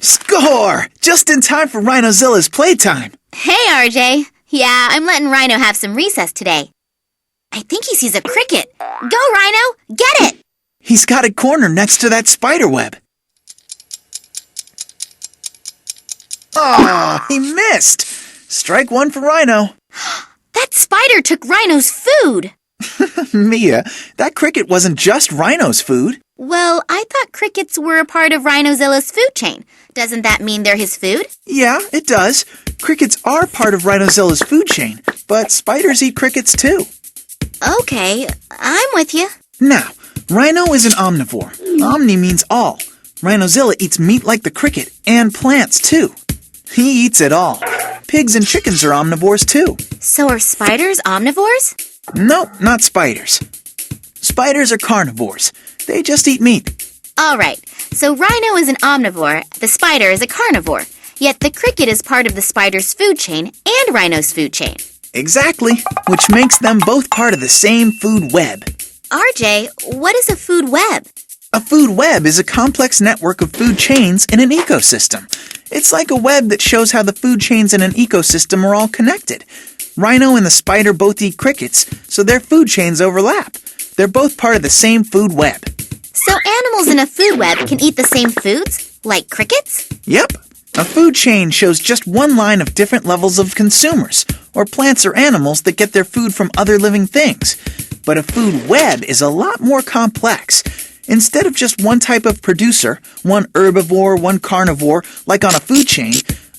Score! Just in time for Rhinozilla's playtime. Hey, RJ. Yeah, I'm letting Rhino have some recess today. I think he sees a cricket. Go, Rhino! Get it! He's got it cornered next to that spider web. Oh, he missed! Strike one for Rhino. That spider took Rhino's food. Mia, that cricket wasn't just Rhino's food. Well, I thought crickets were a part of Rhinozilla's food chain. Doesn't that mean they're his food? Yeah, it does. Crickets are part of Rhinozilla's food chain, but spiders eat crickets too. Okay, I'm with you. Now, Rhino is an omnivore. Omni means all. Rhinozilla eats meat like the cricket and plants too. He eats it all. Pigs and chickens are omnivores too. So are spiders omnivores? No, not spiders. Spiders are carnivores. They just eat meat. All right, so Rhino is an omnivore, the spider is a carnivore. Yet the cricket is part of the spider's food chain and Rhino's food chain. Exactly, which makes them both part of the same food web. RJ, what is a food web? A food web is a complex network of food chains in an ecosystem. It's like a web that shows how the food chains in an ecosystem are all connected. Rhino and the spider both eat crickets, so their food chains overlap. They're both part of the same food web. So animals in a food web can eat the same foods, like crickets? Yep. A food chain shows just one line of different levels of consumers, or plants or animals that get their food from other living things. But a food web is a lot more complex. Instead of just one type of producer, one herbivore, one carnivore, like on a food chain,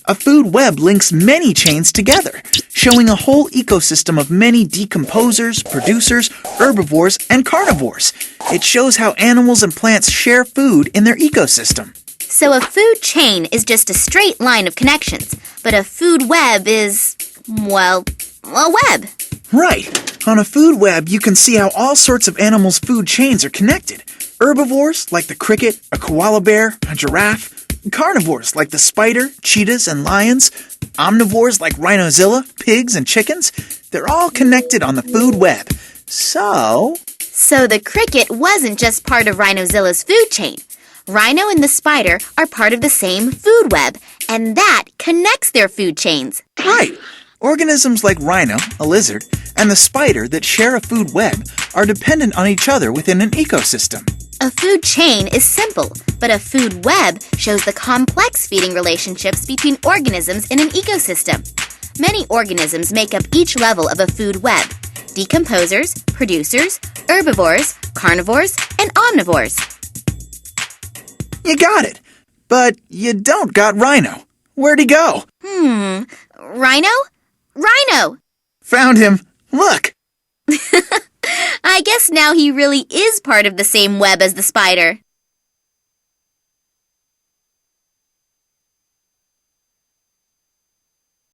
a food web links many chains together, showing a whole ecosystem of many decomposers, producers, herbivores, and carnivores. It shows how animals and plants share food in their ecosystem. So a food chain is just a straight line of connections, but a food web is, well, a web. Right. On a food web, you can see how all sorts of animals' food chains are connected. Herbivores, like the cricket, a koala bear, a giraffe. Carnivores, like the spider, cheetahs, and lions. Omnivores, like Rhinozilla, pigs, and chickens. They're all connected on the food web. So the cricket wasn't just part of Rhinozilla's food chain. Rhino and the spider are part of the same food web, and that connects their food chains. Right. Organisms like Rhino, a lizard, and the spider that share a food web are dependent on each other within an ecosystem. A food chain is simple, but a food web shows the complex feeding relationships between organisms in an ecosystem. Many organisms make up each level of a food web: decomposers, producers, herbivores, carnivores, and omnivores. You got it. But you don't got Rhino. Where'd he go? Rhino? Rhino! Found him. Look. I guess now he really is part of the same web as the spider.